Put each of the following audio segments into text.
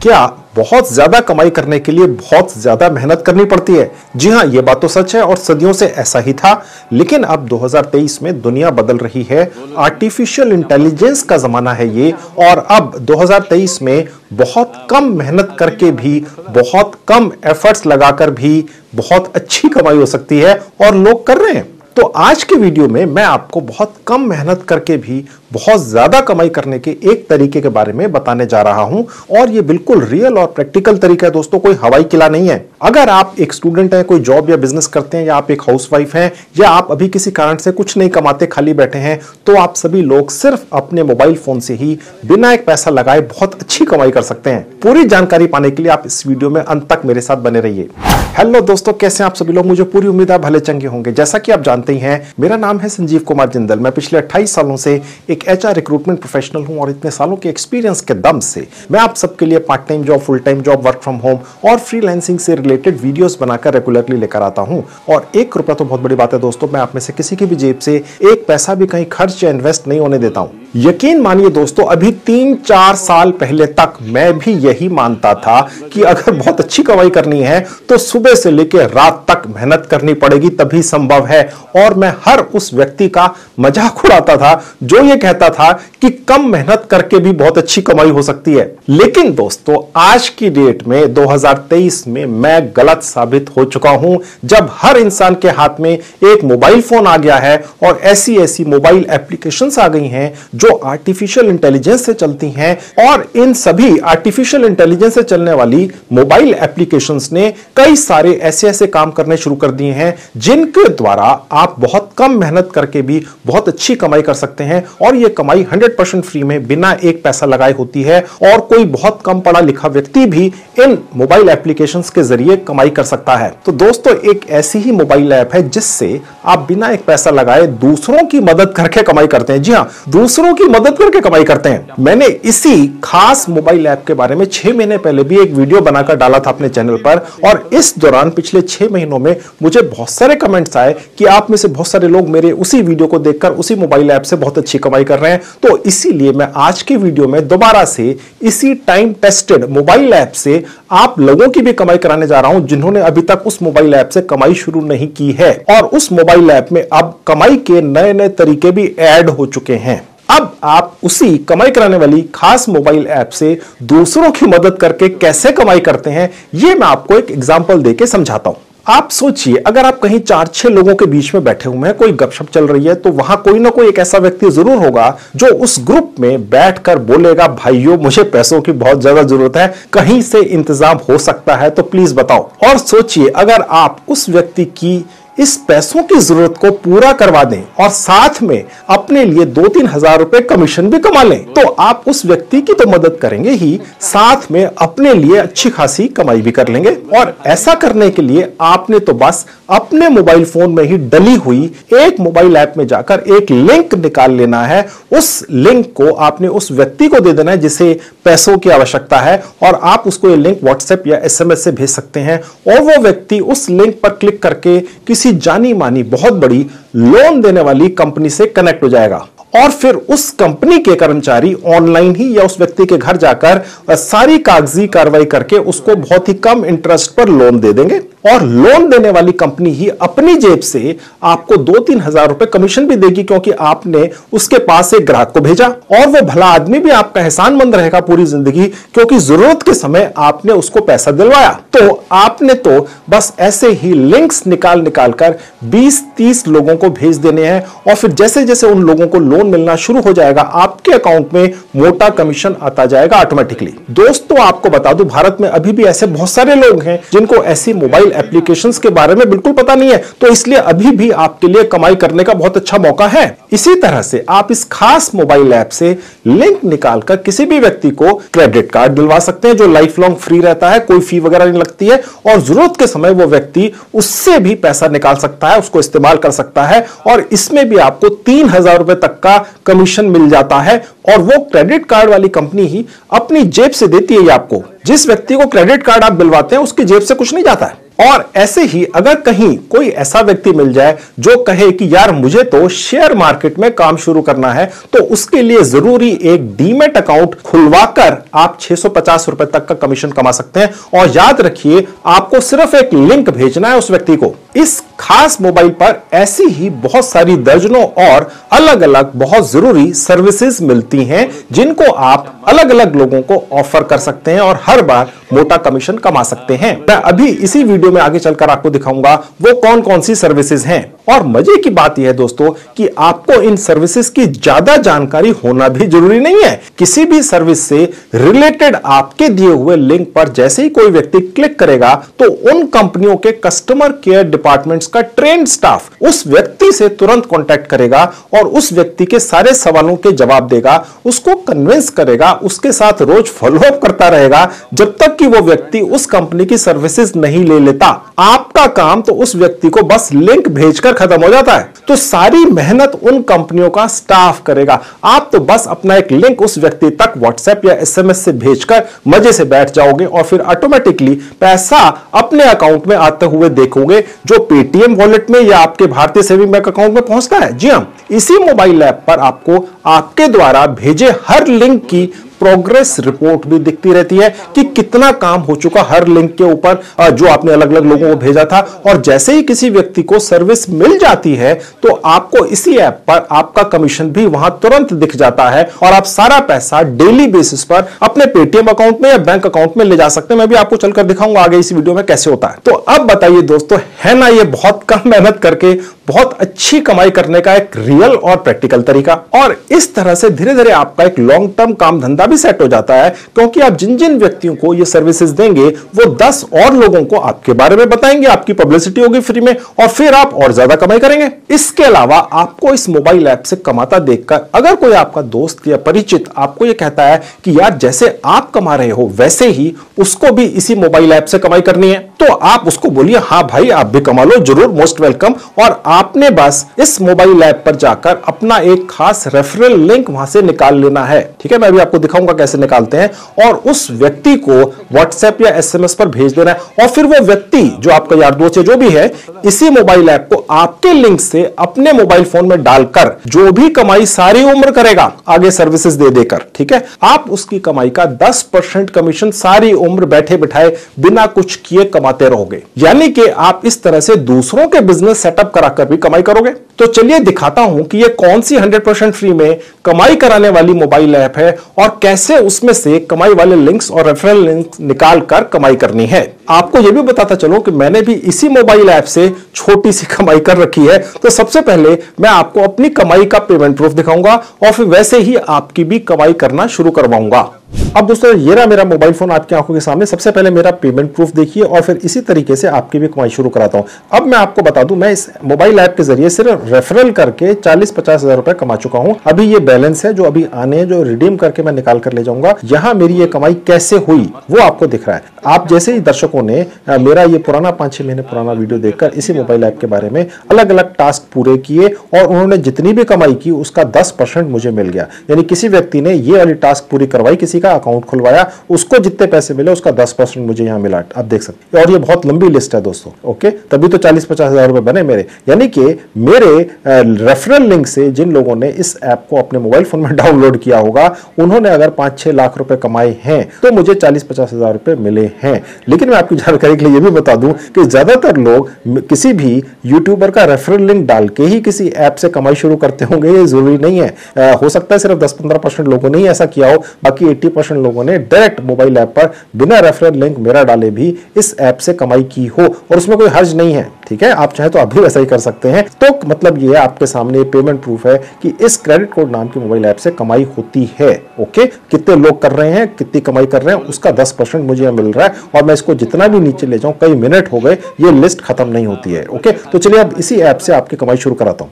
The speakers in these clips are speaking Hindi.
क्या बहुत ज्यादा कमाई करने के लिए बहुत ज्यादा मेहनत करनी पड़ती है? जी हां, यह बात तो सच है और सदियों से ऐसा ही था। लेकिन अब 2023 में दुनिया बदल रही है। आर्टिफिशियल इंटेलिजेंस का जमाना है ये, और अब 2023 में बहुत कम मेहनत करके भी, बहुत कम एफर्ट्स लगाकर भी बहुत अच्छी कमाई हो सकती है, और लोग कर रहे हैं। तो आज के वीडियो में मैं आपको बहुत कम मेहनत करके भी बहुत ज्यादा कमाई करने के एक तरीके के बारे में बताने जा रहा हूं, और ये बिल्कुल रियल और प्रैक्टिकल तरीका है दोस्तों, कोई हवाई किला नहीं है। अगर आप एक स्टूडेंट हैं, कोई जॉब या बिजनेस करते हैं, या आप एक हाउसवाइफ हैं, या आप अभी किसी कारण से कुछ नहीं कमाते, खाली बैठे हैं, तो आप सभी लोग सिर्फ अपने मोबाइल फोन से ही बिना एक पैसा लगाए बहुत अच्छी कमाई कर सकते हैं। पूरी जानकारी पाने के लिए आप इस वीडियो में अंत तक मेरे साथ बने रहिए। हेलो दोस्तों, कैसे हैं आप सभी लोग? मुझे पूरी उम्मीद है भले चंगे होंगे। जैसा कि आप जानते ही हैं, मेरा नाम है संजीव कुमार जिंदल। मैं पिछले 28 सालों से एक एचआर रिक्रूटमेंट प्रोफेशनल हूं, और इतने सालों के एक्सपीरियंस के दम से मैं आप सबके लिए part time job, full time job, work from home और फ्रीलांसिंग से रिलेटेड वीडियोस बनाकर रेगुलरली लेकर आता हूं। और 1 रुपया तो बहुत बड़ी बात है दोस्तों, मैं आप में से किसी की भी जेब से 1 पैसा भी कहीं खर्च या इन्वेस्ट नहीं होने देता हूं। यकीन मानिए दोस्तों, अभी 3-4 साल पहले तक मैं भी यही मानता था कि अगर बहुत अच्छी कमाई करनी है तो सुबह से लेकर रात तक मेहनत करनी पड़ेगी, तभी संभव है। और मैं हर उस व्यक्ति का मजाक उड़ाता था जो ये कहता था कि कम मेहनत करके भी बहुत अच्छी कमाई हो सकती है। लेकिन दोस्तों, आज की डेट में 2023 में मैं गलत साबित हो चुका हूं, जब हर इंसान के हाथ में एक मोबाइल फोन आ गया है, और ऐसी ऐसी मोबाइल एप्लीकेशंस आ गई हैं जो आर्टिफिशियल इंटेलिजेंस से चलती हैं। और इन सभी आर्टिफिशियल इंटेलिजेंस से चलने वाली मोबाइल एप्लीकेशंस ने कई सारे ऐसे ऐसे काम करने शुरू कर दिए हैं जिनके द्वारा आप बहुत कम मेहनत करके भी बहुत अच्छी कमाई कर सकते हैं। और यह कमाई 100% फ्री में बिना एक पैसा लगाए होती है, और कोई बहुत कम पढ़ा लिखा व्यक्ति भी इन मोबाइल एप्लीकेशंस के जरिए कमाई कर सकता है। तो दोस्तों, एक ऐसी ही मोबाइल ऐप है जिससे आप बिना एक पैसा लगाए दूसरों की मदद करके कमाई करते हैं। जी हां, दूसरों की मदद करके कमाई करते हैं। मैंने इसी खास मोबाइल ऐप के बारे में 6 महीने पहले भी एक वीडियो बनाकर डाला था अपने चैनल पर, और इस दौरान पिछले 6 महीनों में मुझे बहुत सारे कमेंट्स आए कि आप में से बहुत सारे लोग मेरे उसी वीडियो को देखकर उसी मोबाइल ऐप से बहुत अच्छी कमाई कर रहे हैं। तो इसीलिए मैं आज के वीडियो में दोबारा से इसी टाइम टेस्टेड मोबाइल ऐप से आप लोगों की भी कमाई कराने जा रहा हूं जिन्होंने अभी तक उस मोबाइल ऐप से कमाई शुरू नहीं की है। और उस मोबाइल ऐप में अब कमाई के नए नए तरीके भी ऐड हो चुके हैं। अब आप उसी कमाई कराने वाली खास मोबाइल ऐप से दूसरों की मदद करके कैसे कमाई करते हैं, यह मैं आपको एक एग्जांपल देके समझाता हूं। आप सोचिए, अगर आप कहीं 4-6 लोगों के बीच में बैठे हुए हैं, कोई गपशप चल रही है, तो वहां कोई ना कोई एक ऐसा व्यक्ति जरूर होगा जो उस ग्रुप में बैठकर बोलेगा, भाइयों मुझे पैसों की बहुत ज्यादा जरूरत है, कहीं से इंतजाम हो सकता है तो प्लीज बताओ। और सोचिए, अगर आप उस व्यक्ति की इस पैसों की जरूरत को पूरा करवा दें और साथ में अपने लिए 2-3 हजार रुपए कमीशन भी कमा लें, तो आप उस व्यक्ति की तो मदद करेंगे ही, साथ में अपने लिए अच्छी खासी कमाई भी कर लेंगे। और ऐसा करने के लिए आपने तो बस अपने मोबाइल फोन में ही डली हुई एक मोबाइल ऐप में जाकर एक लिंक निकाल लेना है। उस लिंक को आपने उस व्यक्ति को दे देना है जिसे पैसों की आवश्यकता है, और आप उसको ये लिंक व्हाट्सएप या एसएमएस से भेज सकते हैं, और वो व्यक्ति उस लिंक पर क्लिक करके किसी जानी मानी बहुत बड़ी लोन देने वाली कंपनी से कनेक्ट हो जाएगा। और फिर उस कंपनी के कर्मचारी ऑनलाइन ही या उस व्यक्ति के घर जाकर सारी कागजी कार्रवाई करके उसको बहुत ही कम इंटरेस्ट पर लोन दे देंगे, और लोन देने वाली कंपनी ही अपनी जेब से आपको 2-3 हजार रुपए कमीशन भी देगी, क्योंकि आपने उसके पास एक ग्राहक को भेजा। और वो भला आदमी भी आपका एहसानमंद रहेगा पूरी जिंदगी, क्योंकि जरूरत के समय आपने उसको पैसा दिलवाया। तो आपने तो बस ऐसे ही लिंक्स निकाल कर 20-30 लोगों को भेज देने हैं, और फिर जैसे जैसे उन लोगों को लोन मिलना शुरू हो जाएगा, आपके अकाउंट में मोटा कमीशन आता जाएगा ऑटोमेटिकली। दोस्तों, आपको बता दूं, भारत में अभी भी ऐसे बहुत सारे लोग हैं जिनको ऐसी मोबाइल एप्लीकेशंस के बारे में बिल्कुल पता नहीं है, तो इसलिए अभी भी आपके लिए कमाई करने का बहुत अच्छा मौका है। इसी तरह से आप इस खास मोबाइल ऐप से लिंक निकालकर किसी भी व्यक्ति को क्रेडिट कार्ड दिलवा सकते हैं, जो लाइफ लॉन्ग फ्री रहता है, कोई फी वगैरह नहीं लगती है, और जरूरत के समय वो व्यक्ति उससे भी पैसा निकाल सकता है, उसको इस्तेमाल कर सकता है, और इसमें भी आपको 3,000 रुपए तक का कमीशन मिल जाता है। और वो क्रेडिट कार्ड वाली कंपनी ही अपनी जेब से देती है आपको। जिस व्यक्ति को क्रेडिट कार्ड आप दिलवाते हैं उसकी जेब से कुछ नहीं जाता है। और ऐसे ही अगर कहीं कोई ऐसा व्यक्ति मिल जाए जो कहे कि यार मुझे तो शेयर मार्केट में काम शुरू करना है, तो उसके लिए जरूरी एक डीमैट अकाउंट खुलवाकर आप 650 रुपए तक का कमीशन कमा सकते हैं। और याद रखिए, आपको सिर्फ एक लिंक भेजना है उस व्यक्ति को। इस खास मोबाइल पर ऐसी ही बहुत सारी दर्जनों और अलग अलग बहुत जरूरी सर्विसेज मिलती हैं, जिनको आप अलग अलग लोगों को ऑफर कर सकते हैं और हर बार मोटा कमीशन कमा सकते हैं। मैं अभी इसी वीडियो में आगे चलकर आपको दिखाऊंगा वो कौन कौन सी सर्विसेज हैं। और मजे की बात यह है दोस्तों कि आपको इन सर्विसेज की ज्यादा जानकारी होना भी जरूरी नहीं है। किसी भी सर्विस से रिलेटेड आपके दिए हुए लिंक पर जैसे ही कोई व्यक्ति क्लिक करेगा, तो उन कंपनियों के कस्टमर केयर डिपार्टमेंट्स का ट्रेन्ड स्टाफ उस व्यक्ति से तुरंत कांटेक्ट करेगा और उस व्यक्ति के सारे सवालों के जवाब देगा, उसको कन्विंस करेगा, उसके साथ रोज फॉलोअप करता रहेगा जब तक कि वो व्यक्ति उस कंपनी की सर्विसेज नहीं ले लेता। आपका काम तो उस व्यक्ति को बस लिंक भेजकर खत्म हो जाता है। तो सारी मेहनत उन कंपनियों का स्टाफ करेगा। आप तो बस अपना एक लिंक उस व्यक्ति तक व्हाट्सएप या एसएमएस से भेजकर मजे से बैठ जाओगे और फिर ऑटोमेटिकली पैसा अपने अकाउंट में आते हुए देखोगे, जो पेटीएम वॉलेट में या आपके भारतीय सेविंग बैंक अकाउंट में पहुंचता है। जी हां, इसी मोबाइल ऐप पर आपको आपके द्वारा भेजे हर लिंक की प्रोग्रेस रिपोर्ट भी दिखती रहती है कि कितना काम हो चुका हर लिंक के ऊपर जो आपने अलग अलग लोगों को भेजा था। और जैसे ही किसी व्यक्ति को सर्विस मिल जाती है, तो आपको इसी ऐप पर आपका कमीशन भी वहां तुरंत दिख जाता है और आप सारा पैसा डेली बेसिस पर अपने पेटीएम अकाउंट में या बैंक अकाउंट में ले जा सकते हैं। मैं भी आपको चलकर दिखाऊंगा आगे इस वीडियो में कैसे होता है। तो अब बताइए दोस्तों, है ना ये बहुत कम मेहनत करके बहुत अच्छी कमाई करने का एक रियल और प्रैक्टिकल तरीका। और इस तरह से धीरे धीरे आपका एक लॉन्ग टर्म काम धंधा भी सेट हो जाता है, क्योंकि आप जिन जिन व्यक्तियों को ये सर्विसेज देंगे वो 10 और लोगों को आपके बारे में बताएंगे, आपकी पब्लिसिटी होगी फ्री में और फिर आप और ज्यादा कमाई करेंगे। इसके अलावा आपको इस मोबाइल ऐप से कमाता देखकर अगर कोई आपका दोस्त या परिचित आपको ये कहता है कि यार जैसे आप कमा रहे हो वैसे ही उसको भी इसी मोबाइल ऐप से कमाई करनी है, तो आप उसको बोलिए हाँ भाई आप भी कमा लो, जरूर, मोस्ट वेलकम। और आपने बस इस मोबाइल ऐप पर जाकर अपना एक खास रेफरल लिंक वहां से निकाल लेना है। ठीक है, मैं भी आपको दिखाऊंगा कैसे निकालते हैं। और उस व्यक्ति को व्हाट्सएप या एसएमएस पर भेज देना है और फिर वो व्यक्ति जो आपका यार दोस्त जो भी है, इसी मोबाइल ऐप को आपके लिंक से अपने मोबाइल फोन में डालकर जो भी कमाई सारी उम्र करेगा आगे सर्विसेज दे देकर, ठीक है, आप उसकी कमाई का 10% कमीशन सारी उम्र बैठे बिठाए बिना कुछ किए कमाते रहोगे। यानी कि आप इस तरह से दूसरों के बिजनेस सेटअप कराकर भी कमाई करोगे। तो चलिए दिखाता हूं कि ये कौन सी 100% फ्री में कमाई कराने वाली मोबाइल ऐप है और कैसे उसमें से कमाई वाले लिंक्स और रेफरल लिंक्स निकाल कर कमाई करनी है। आपको यह भी बताता चलो कि मैंने भी इसी मोबाइल ऐप से छोटी सी कमाई कर रखी है। तो सबसे पहले मैं आपको अपनी कमाई का पेमेंट प्रूफ दिखाऊंगा और फिर वैसे ही आपकी भी कमाई करना शुरू करवाऊंगा। अब दोस्तों ये रहा मेरा मोबाइल फोन आपकी आंखों के सामने। सबसे पहले मेरा पेमेंट प्रूफ देखिए और फिर इसी तरीके से आपकी भी कमाई शुरू कराता हूं। अब मैं आपको बता दूं, मैं इस मोबाइल ऐप के जरिए सिर्फ रेफरल करके 40-50 हजार रुपए कमा चुका हूं। अभी ये बैलेंस है जो अभी आने, जो रिडीम करके मैं निकाल कर ले जाऊंगा। यहां मेरी ये कमाई कैसे हुई वो आपको दिख रहा है। आप जैसे ही दर्शकों ने मेरा ये पुराना 5-6 महीने पुराना वीडियो देखकर इसी मोबाइल ऐप के बारे में अलग अलग टास्क पूरे किए और उन्होंने जितनी भी कमाई की उसका 10% मुझे मिल गया। यानी किसी व्यक्ति ने ये वाली टास्क पूरी करवाई, किसी का अकाउंट खुलवाया, उसको जितने पैसे मिले उसका 10% मुझे यहां मिला। आप देख सकते हैं और ये बहुत लंबी लिस्ट है दोस्तों। ओके, तभी तो 40-50 हजार रुपए बने मेरे। यानी कि मेरे रेफरल लिंक से जिन लोगों ने इस ऐप को अपने मोबाइल फोन में डाउनलोड किया होगा, उन्होंने अगर 5-6 लाख रुपए कमाए हैं तो मुझे 40-50 हजार रुपए मिले हैं। लेकिन मैं आपकी जानकारी के लिए यह भी बता दूं कि ज्यादातर लोग किसी भी यूट्यूबर का रेफरल लिंक डाल के ही किसी ऐप से कमाई शुरू करते होंगे, ये जरूरी नहीं है। हो सकता है सिर्फ 10-15% लोगों ने ही ऐसा किया हो, बाकी 80% लोगों ने डायरेक्ट मोबाइल ऐप पर बिना रेफरल लिंक मेरा डाले भी इस ऐप से कमाई की हो और उसमें कोई हर्ज नहीं है। ठीक है, आप चाहे तो आप भी वैसा ही कर सकते हैं। तो मतलब ये आपके सामने पेमेंट प्रूफ है कि इस क्रेडिट कोड नाम की मोबाइल ऐप से कमाई होती है। ओके, कितने लोग कर रहे हैं, कितनी कमाई कर रहे हैं, उसका 10% मुझे मिल रहा है और मैं इसको जितना भी नीचे ले जाऊं, कई मिनट हो गए, ये लिस्ट खत्म नहीं होती है। ओके, तो चलिए अब इसी ऐप से आपकी कमाई शुरू कराता हूं।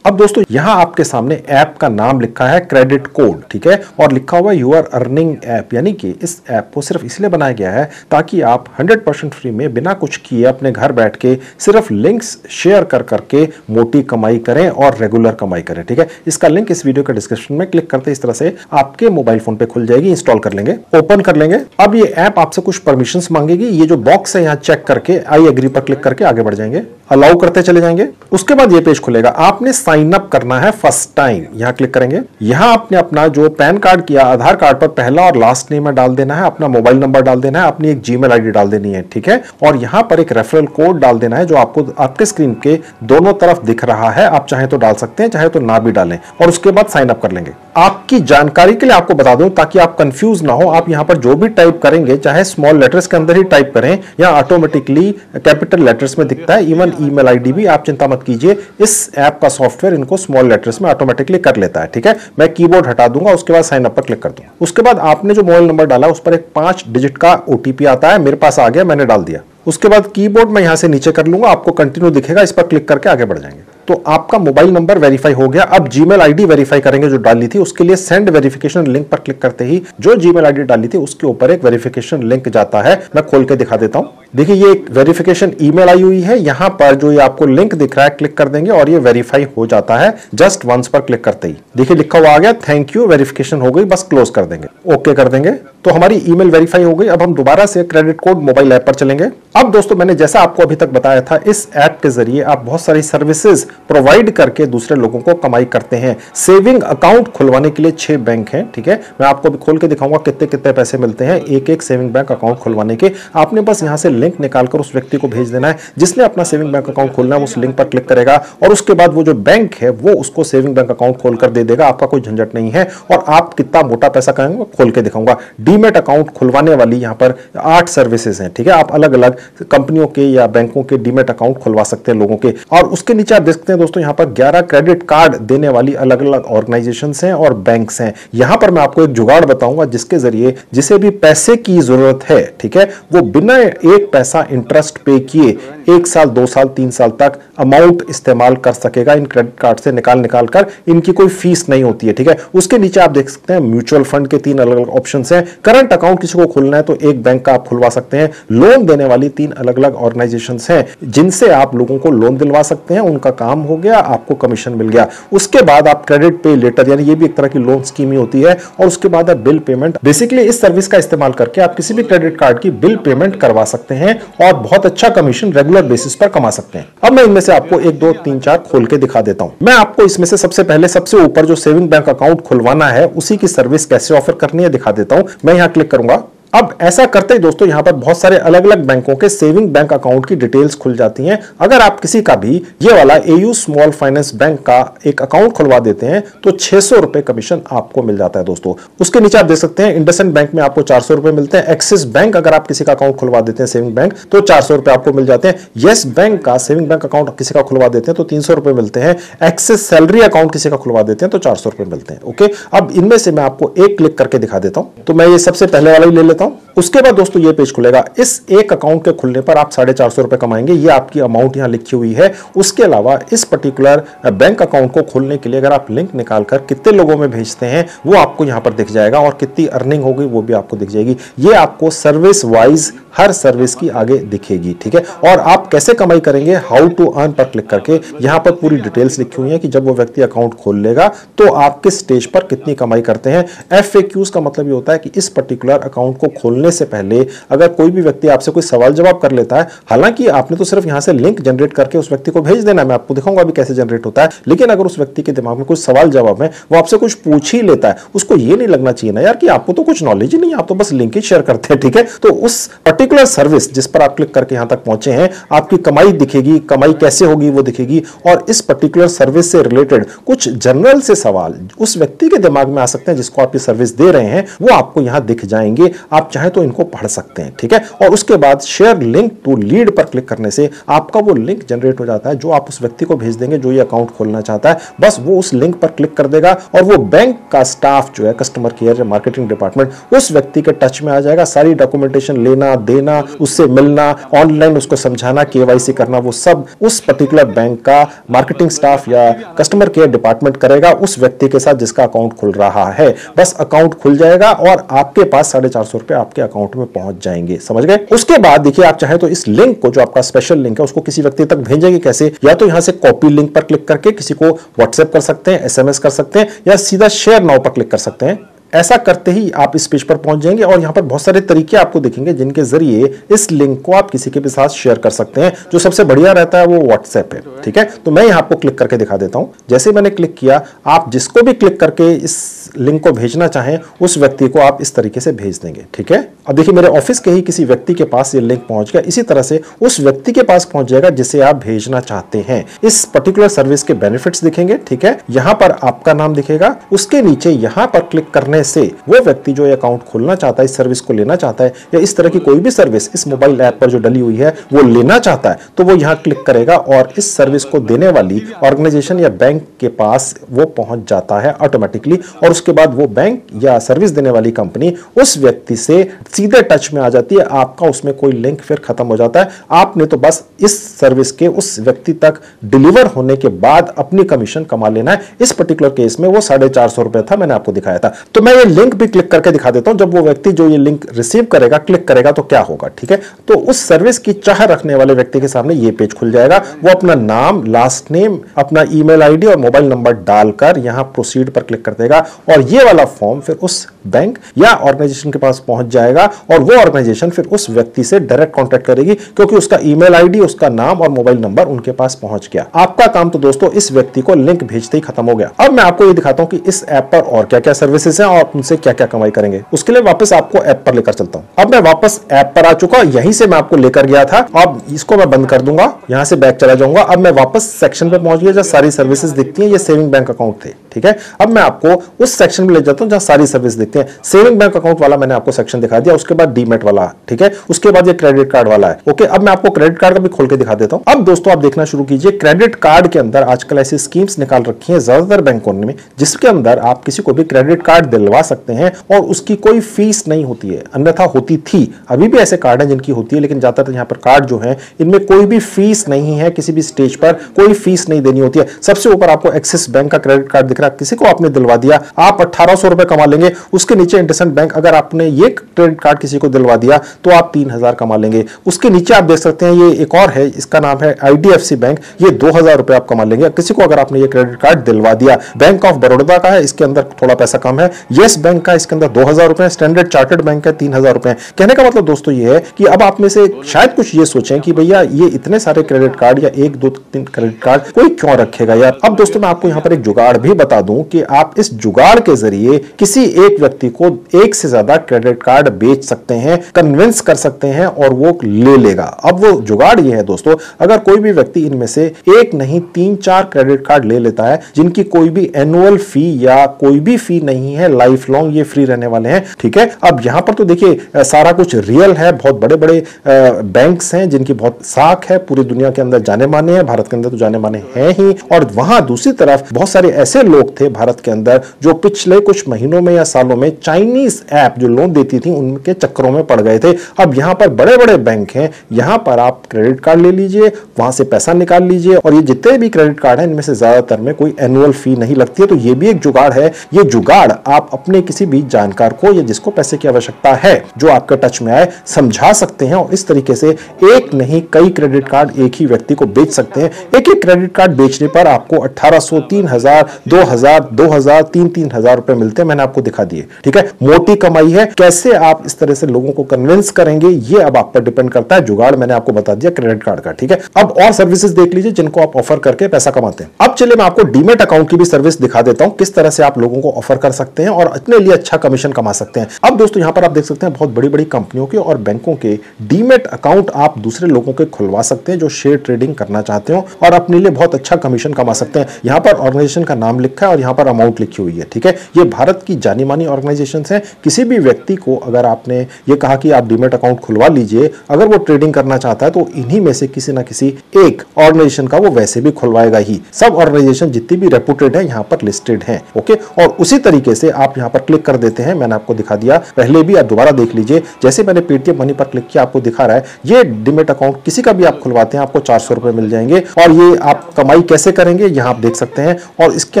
अब दोस्तों यहाँ आपके सामने ऐप का नाम लिखा है क्रेडिट कोड, ठीक है, और लिखा हुआ यू आर अर्निंग ऐप, यानी कि इस ऐप को सिर्फ इसलिए बनाया गया है ताकि आप 100% फ्री में बिना कुछ किए अपने घर बैठ के सिर्फ लिंक्स शेयर कर करके मोटी कमाई करें और रेगुलर कमाई करें, ठीक है। इसका लिंक इस वीडियो के डिस्क्रिप्शन में क्लिक करते इस तरह से आपके मोबाइल फोन पे खुल जाएगी, इंस्टॉल कर लेंगे, ओपन कर लेंगे। अब ये ऐप आपसे कुछ परमिशंस मांगेगी, ये जो बॉक्स है यहाँ चेक करके आई एग्री पर क्लिक करके आगे बढ़ जाएंगे, अलाउ करते चले जाएंगे। उसके बाद ये पेज खुलेगा, आपने साइन अप करना है फर्स्ट टाइम, यहां क्लिक करेंगे। यहां आपने अपना जो पैन कार्ड या आधार कार्ड पर पहला और लास्ट नेम डाल देना है, अपना मोबाइल नंबर डाल देना है, अपनी एक जीमेल आईडी डाल देनी है, ठीक है, और यहां पर एक रेफरल कोड डाल देना है जो आपको आपके स्क्रीन के दोनों तरफ दिख रहा है। आप चाहे तो डाल सकते हैं, चाहे तो ना भी डालें, और उसके बाद साइन अप कर लेंगे। आपकी जानकारी के लिए आपको बता दूं ताकि आप कंफ्यूज ना हो, आप यहां पर जो भी टाइप करेंगे चाहे स्मॉल लेटर्स के अंदर ही टाइप करें या ऑटोमेटिकली कैपिटल लेटर्स में दिखता है, इवन ईमेल आईडी भी, आप चिंता मत कीजिए, इस ऐप का सॉफ्टवेयर इनको स्मॉल लेटर्स में ऑटोमेटिकली कर लेता है, ठीक है। मैं कीबोर्ड हटा दूंगा, उसके बाद साइन अप पर क्लिक कर दूंगा। उसके बाद आपने जो मोबाइल नंबर डाला उस पर एक 5 डिजिट का ओटीपी आता है, मेरे पास आ गया, मैंने डाल दिया। उसके बाद कीबोर्ड में यहां से नीचे कर लूंगा, आपको कंटिन्यू दिखेगा, इस पर क्लिक करके आगे बढ़ जाएंगे। तो आपका मोबाइल नंबर वेरीफाई हो गया। अब जीमेल आईडी वेरीफाई करेंगे जो डाली थी, उसके लिए सेंड वेरिफिकेशन लिंक पर क्लिक करते ही जो जीमेल आईडी डाली थी उसके ऊपर एक वेरिफिकेशन लिंक जाता है। मैं खोल के दिखा देता हूं। देखिए ये एक वेरिफिकेशन ईमेल आई हुई है, यहां पर जो ये आपको लिंक दिख रहा है क्लिक कर देंगे और ये वेरीफाई हो जाता है जस्ट वंस पर क्लिक करते ही। देखिए लिखा हुआ आ गया थैंक यू, वेरिफिकेशन हो गई, बस क्लोज कर देंगे, ओके कर देंगे। तो हमारी ईमेल वेरीफाई हो गई। अब हम दोबारा से क्रेडिट कोड मोबाइल ऐप पर चलेंगे। अब दोस्तों मैंने जैसा आपको अभी तक बताया था, इस ऐप के जरिए आप बहुत सारी सर्विसेज प्रोवाइड करके दूसरे लोगों को कमाई करते हैं। सेविंग अकाउंट खुलवाने के लिए 6 बैंक हैं, ठीक है, मैं आपको भी खोल के दिखाऊंगा कितने कितने पैसे मिलते हैं एक एक सेविंग बैंक अकाउंट खुलवाने के। आपने बस यहां से लिंक निकालकर उस व्यक्ति को भेज देना है जिसने अपना सेविंग बैंक अकाउंट खोलना है, उस लिंक पर क्लिक करेगा और उसके बाद वो जो बैंक है वो उसको सेविंग बैंक अकाउंट खोलकर दे देगा। आपका कोई झंझट नहीं है और आप कितना मोटा पैसा कमाएंगे खोल के दिखाऊंगा। डीमेट अकाउंट खुलवाने वाली यहां पर 8 सर्विसेज हैं, ठीक है, आप अलग अलग कंपनियों के या बैंकों के डीमेट अकाउंट खुलवा सकते हैं लोगों के। और उसके नीचे आप देख सकते हैं दोस्तों, यहां पर 11 क्रेडिट कार्ड देने वाली अलग अलग ऑर्गेनाइजेशंस हैं और बैंक्स हैं। यहां पर मैं आपको एक जुगाड़ बताऊंगा जिसके जरिए जिसे भी पैसे की जरूरत है, ठीक है, वो बिना एक पैसा इंटरेस्ट पे किए 1 साल 2 साल 3 साल तक अमाउंट इस्तेमाल कर सकेगा इन क्रेडिट कार्ड से निकाल कर। इनकी कोई फीस नहीं होती है, ठीक है। उसके नीचे आप देख सकते हैं म्यूचुअल फंड के 3 अलग अलग ऑप्शन हैं। करंट अकाउंट किसी को खोलना है तो एक बैंक का आप खुलवा सकते हैं। लोन देने वाली 3 अलग अलग ऑर्गेनाइजेशंस हैं जिनसे आप लोगों को लोन दिलवा सकते हैं। उनका काम हो गया, आपको कमीशन मिल गया। उसके बाद आप क्रेडिट पे लेटर, यानी ये भी एक तरह की लोन स्कीम ही होती है, और उसके बाद आप बिल पेमेंट। बेसिकली इस सर्विस का इस्तेमाल करके आप किसी भी क्रेडिट कार्ड की बिल पेमेंट करवा सकते हैं और बहुत अच्छा कमीशन रेगुलर बेसिस पर कमा सकते हैं। अब मैं इनमें से आपको 1 2 3 4 खोल के दिखा देता हूं। मैं आपको इसमें से सबसे पहले सबसे ऊपर जो सेविंग बैंक अकाउंट खुलवाना है उसी की सर्विस कैसे ऑफर करनी है दिखा देता हूं। मैं यहां क्लिक करूंगा। अब ऐसा करते ही दोस्तों यहां पर बहुत सारे अलग अलग बैंकों के सेविंग बैंक अकाउंट की डिटेल्स खुल जाती हैं। अगर आप किसी का भी ये वाला एयू स्मॉल फाइनेंस बैंक का एक अकाउंट खुलवा देते हैं तो 600 रुपए कमीशन आपको मिल जाता है दोस्तों। उसके नीचे आप देख सकते हैं इंडसइंड बैंक में आपको 400 रुपए मिलते हैं। एक्सिस बैंक अगर आप किसी का अकाउंट खुलवा देते हैं सेविंग बैंक तो 400 रुपए आपको मिल जाते हैं। येस बैंक का सेविंग बैंक अकाउंट किसी का खुलवा देते हैं तो 300 रुपए मिलते हैं। एक्सिस सैलरी अकाउंट किसी का खुलवा देते हैं तो 400 रुपए मिलते हैं। ओके, अब इनमें से मैं आपको एक क्लिक करके दिखा देता हूं। तो मैं ये सबसे पहले वाला ही ले लेता हूं। उसके बाद दोस्तों ये पेज खुलेगा। इस एक अकाउंट के खुलने पर आप 450 रुपए कमाएंगे। ये आपकी अमाउंट यहां लिखी हुई है। उसके अलावा इस पर्टिकुलर बैंक अकाउंट को खोलने के लिए अगर आप लिंक निकालकर कितने लोगों में भेजते हैं वो आपको यहां पर दिख जाएगा और कितनी अर्निंग हो गई वो भी आपको दिख जाएगी। ये आपको सर्विस वाइज हर सर्विस की आगे दिखेगी, ठीक है। और आप कैसे कमाई करेंगे, हाउ टू अर्न पर क्लिक करके यहां पर पूरी डिटेल्स लिखी हुई है कि जब वो व्यक्ति अकाउंट खोल लेगा तो आप किस स्टेज पर कितनी कमाई करते हैं। FAQs का मतलब ये होता है कि इस पर्टिकुलर अकाउंट को खोलने से पहले अगर कोई भी व्यक्ति आपसे कोई सवाल जवाब कर लेता है, हालांकि आपने तो सिर्फ यहां से लिंक जनरेट करके उस व्यक्ति को भेज देना, मैं आपको दिखाऊंगा अभी कैसे जनरेट होता है, लेकिन अगर उस व्यक्ति के दिमाग में कुछ सवाल जवाब है, वो आपसे कुछ पूछ ही लेता है, उसको ये नहीं लगना चाहिए ना यार कि आपको तो कुछ नॉलेज ही नहीं, आप तो बस लिंक ही शेयर करते हैं, ठीक है। तो उस पर्टिकुलर सर्विस जिस पर आप क्लिक करके यहां तक पहुंचे हैं, आपकी कमाई दिखेगी, कमाई कैसे होगी वो दिखेगी, और इस पर्टिकुलर सर्विस से रिलेटेड कुछ जनरल से सवाल उस व्यक्ति के दिमाग में आ सकते हैं जिसको आप ये सर्विस दे रहे हैं, वो आपको यहां दिख जाएंगे। आप चाहे तो इनको पढ़ सकते हैं, ठीक है। और उसके बाद शेयर लिंक टू लीड पर क्लिक करने से आपका वो लिंक जनरेट हो जाता है जो आप उस व्यक्ति को भेज देंगे जो ये अकाउंट खोलना चाहता है। बस वो उस लिंक पर क्लिक कर देगा और वो बैंक का स्टाफ जो है, कस्टमर केयर या मार्केटिंग डिपार्टमेंट, उस व्यक्ति के टच में आ जाएगा। सारी डॉक्यूमेंटेशन लेना देना, उससे मिलना, ऑनलाइन उसको समझाना, केवाईसी करना, वो सब उस पर्टिकुलर बैंक का मार्केटिंग स्टाफ या कस्टमर केयर डिपार्टमेंट करेगा उस व्यक्ति के साथ जिसका अकाउंट खुल रहा है। बस अकाउंट खुल जाएगा और आपके पास 450 रुपए आपके अकाउंट में पहुंच जाएंगे, समझ गए। उसके बाद देखिए, आप चाहे तो इस लिंक को, जो आपका स्पेशल लिंक है, उसको किसी व्यक्ति तक भेजेंगे कैसे? या तो यहां से कॉपी लिंक पर क्लिक करके किसी को व्हाट्सएप कर सकते हैं, एसएमएस कर सकते हैं, या सीधा शेयर नाउ पर क्लिक कर सकते हैं। ऐसा करते ही आप इस पेज पर पहुंच जाएंगे और यहां पर बहुत सारे तरीके आपको दिखेंगे जिनके जरिए इस लिंक को आप किसी के भी साथ शेयर कर सकते हैं। जो सबसे बढ़िया रहता है वो व्हाट्सएप है, ठीक है। तो मैं यहां आपको क्लिक करके दिखा देता हूं। जैसे मैंने क्लिक किया, आप जिसको भी क्लिक करके इस लिंक को भेजना चाहें उस व्यक्ति को आप इस तरीके से भेज देंगे, ठीक है। अब देखिए, मेरे ऑफिस के ही किसी व्यक्ति के पास ये लिंक पहुंच गया। इसी तरह से उस व्यक्ति के पास पहुंच जाएगा जिसे आप भेजना चाहते हैं। इस पर्टिकुलर सर्विस के बेनिफिट्स दिखेंगे, ठीक है। यहां पर आपका नाम दिखेगा, उसके नीचे यहां पर क्लिक करने से वो व्यक्ति जो अकाउंट खोलना चाहता है, इस सर्विस को लेना चाहता है, या इस तरह की कोई भी सर्विस इस मोबाइल ऐप पर जो डली हुई है वो लेना चाहता है, तो वो यहां क्लिक करेगा और इस सर्विस को देने वाली ऑर्गेनाइजेशन या बैंक के पास वो पहुंच जाता है ऑटोमेटिकली। और उसके बाद वो बैंक या सर्विस देने वाली कंपनी उस व्यक्ति से सीधे टच में आ जाती है। आपका उसमें कोई लिंक फिर खत्म हो जाता है। आपने तो बस इस सर्विस के उस व्यक्ति तक डिलीवर होने के बाद अपनी कमीशन कमा लेना है। इस पर्टिकुलर केस में वो 450 रुपए था, मैंने आपको दिखाया था। तो मैं ये लिंक भी क्लिक करके दिखा देता हूं। जब वो व्यक्ति जो ये लिंक रिसीव करेगा, क्लिक करेगा, तो क्या होगा, ठीक है। तो उस सर्विस की चाह रखने वाले व्यक्ति के सामने ये पेज खुल जाएगा। वो अपना नाम, लास्ट नेम, अपना ईमेल आईडी और मोबाइल नंबर डालकर यहां प्रोसीड पर क्लिक कर देगा और ये वाला फॉर्म फिर उस बैंक या ऑर्गेनाइजेशन के पास पहुंच जाएगा और वो ऑर्गेनाइजेशन फिर उस व्यक्ति से डायरेक्ट कांटेक्ट करेगी, क्योंकि उसका ईमेल आईडी, उसका नाम और मोबाइल नंबर उनके पास पहुंच गया। आपका काम तो दोस्तों इस व्यक्ति को लिंक भेजते ही खत्म हो गया। अब मैं आपको ये दिखाता हूं कि इस ऐप पर और क्या क्या सर्विसेज हैं और उनसे क्या क्या कमाई करेंगे। उसके लिए वापस आपको ऐप पर लेकर चलता हूं। अब मैं वापस ऐप पर आ चुका, यहीं से मैं आपको लेकर गया था। अब इसको मैं बंद कर दूंगा, यहां से बैक चला जाऊंगा। अब मैं वापस सेक्शन पे पहुंच गया जहां सारी सर्विसेज दिखती हैं। ये सेविंग बैंक अकाउंट थे, ठीक है। अब मैं आपको उस सेक्शन में ले जाता हूं जहां सारी सर्विस दिखते हैं। सेविंग बैंक अकाउंट वाला मैंने आपको सेक्शन दिखा दिया, उसके बाद डीमैट वाला, ठीक है। उसके बाद ये क्रेडिट कार्ड वाला है, ओके। अब मैं आपको क्रेडिट कार्ड का भी खोल के दिखा देता हूं। अब दोस्तों आप देखना शुरू कीजिए, क्रेडिट कार्ड के अंदर आजकल ऐसी स्कीम्स निकाल रखी हैं ज्यादातर बैंकों ने, जिसके अंदर आप किसी को भी क्रेडिट कार्ड दिलवा सकते हैं और उसकी कोई फीस नहीं होती है। अन्यथा होती थी, अभी भी ऐसे कार्ड हैं जिनकी होती है, लेकिन ज्यादातर यहाँ पर कार्ड जो है इनमें कोई भी फीस नहीं है। किसी भी स्टेज पर कोई फीस नहीं देनी होती है। सबसे ऊपर आपको एक्सिस बैंक का क्रेडिट कार्ड दिख रहा है, किसी को आपने दिलवा दिया, आप 1800 रुपए कमा लेंगे। उसके नीचे इंडसइंड बैंक, अगर आपने ये क्रेडिट कार्ड किसी को दिलवा दिया तो आप 3000 कमा लेंगे। उसके नीचे आप देख सकते हैं ये एक और है, इसका नाम है आईडीएफसी बैंक, ये 2000 रुपए आप कमा लेंगे किसी को अगर आपने ये क्रेडिट कार्ड दिलवा दिया। बैंक ऑफ बड़ौदा का है, इसके अंदर थोड़ा पैसा कम है। येस बैंक का, इसके अंदर 2000 रुपए। स्टैंडर्ड चार्टर्ड बैंक का 3000 रुपए। कहने का मतलब दोस्तों ये है कि अब आप में से शायद कुछ ये सोचें कि भैया ये इतने सारे क्रेडिट कार्ड या 1 2 3 क्रेडिट कार्ड कोई क्यों रखेगा यार। अब दोस्तों मैं आपको यहां पर एक जुगाड़ भी बता दूं कि आप इस जुगाड़ के जरिए किसी एक व्यक्ति को एक से ज्यादा क्रेडिट कार्ड बेच सकते हैं, कन्विंस कर सकते हैं और वो ले लेगा। अब वो जुगाड़ ये है दोस्तों, अगर कोई भी व्यक्ति इनमें से एक नहीं 3-4 क्रेडिट कार्ड ले लेता है जिनकी कोई भी एनुअल फी या कोई भी फी नहीं है, लाइफ लॉन्ग ये फ्री रहने वाले हैं, ठीक है। अब यहां पर तो देखिए सारा कुछ रियल है, बहुत बड़े बड़े बैंक्स हैं जिनकी बहुत साख है, पूरी दुनिया के अंदर जाने माने हैं, भारत के अंदर तो जाने माने हैं ही। और वहां दूसरी तरफ बहुत सारे ऐसे लोग थे भारत के अंदर जो पिछले कुछ महीनों में या सालों में चाइनीज ऐप जो लोन देती थी उनके चक्करों में पड़ गए थे। अब यहां पर बड़े बड़े बैंक हैं, यहां पर आप क्रेडिट कार्ड ले लीजिए, वहां से पैसा निकाल लीजिए और ये जितने भी क्रेडिट कार्ड हैं इनमें से ज्यादातर में कोई एनुअल फी नहीं लगती है। तो ये भी एक जुगाड़ है। ये जुगाड़ आप अपने किसी भी जानकार को या जिसको पैसे की आवश्यकता है, जो आपके टच में आए, समझा सकते हैं और इस तरीके से एक नहीं कई क्रेडिट कार्ड एक ही व्यक्ति को बेच सकते हैं। एक एक क्रेडिट कार्ड बेचने पर आपको 1800, 3000, 2000, 3,000 रुपए मिलते हैं। मैंने आपको दिखा दिए, ठीक है। मोटी कमाई है। कैसे आप इस तरह से लोगों को कन्विंस करेंगे ये अब आप पर डिपेंड करता है। जुगाड़ मैंने आपको बता दिया क्रेडिट कार्ड का, ठीक है। अब और सर्विसेज देख लीजिए जिनको आप ऑफर करके पैसा कमाते हैं। अब चलिए मैं आपको डीमैट अकाउंट की भी सर्विस दिखा देता हूं, किस तरह से आप लोगों को ऑफर कर सकते हैं और और अपने लिए अच्छा कमीशन कमा सकते हैं। अब दोस्तों यहां पर आप देख सकते हैं बहुत बड़ी बड़ी कंपनियों के और बैंकों के डीमेट अकाउंट आप दूसरे लोगों के खुलवा सकते हैं जो शेयर ट्रेडिंग करना चाहते हो और अपने लिए बहुत अच्छा कमीशन कमा सकते हैं। यहां पर ऑर्गेनाइजेशन का नाम लिखा है और यहां पर अमाउंट लिखी हुई है, ठीक है। ये भारत की जानी मानी ऑर्गेनाइजेशन है। किसी भी व्यक्ति को अगर आपने ये कहा कि आप डीमेट अकाउंट खुलवा लीजिए, अगर वो ट्रेडिंग करना चाहता है तो इन्हीं में से किसी ना किसी एक ऑर्गेनाइजेशन का वो वैसे भी खुलवाएगा ही। सब ऑर्गेनाइजेशन जितनी भी रेपुटेड है यहां पर लिस्टेड है, ओके। और उसी तरीके से आप यहां पर क्लिक कर देते हैं। मैंने आपको दिखा दिया पहले भी, आप दोबारा देख लीजिए। जैसे मैंने पेटीएम मनी पर क्लिक किया आपको दिखा रहा है ये डीमेट अकाउंट किसी का भी आप खुलवाते हैं आपको 400 रुपए मिल जाएंगे। और ये आप कमाई कैसे करेंगे यहां आप देख सकते हैं। और इसके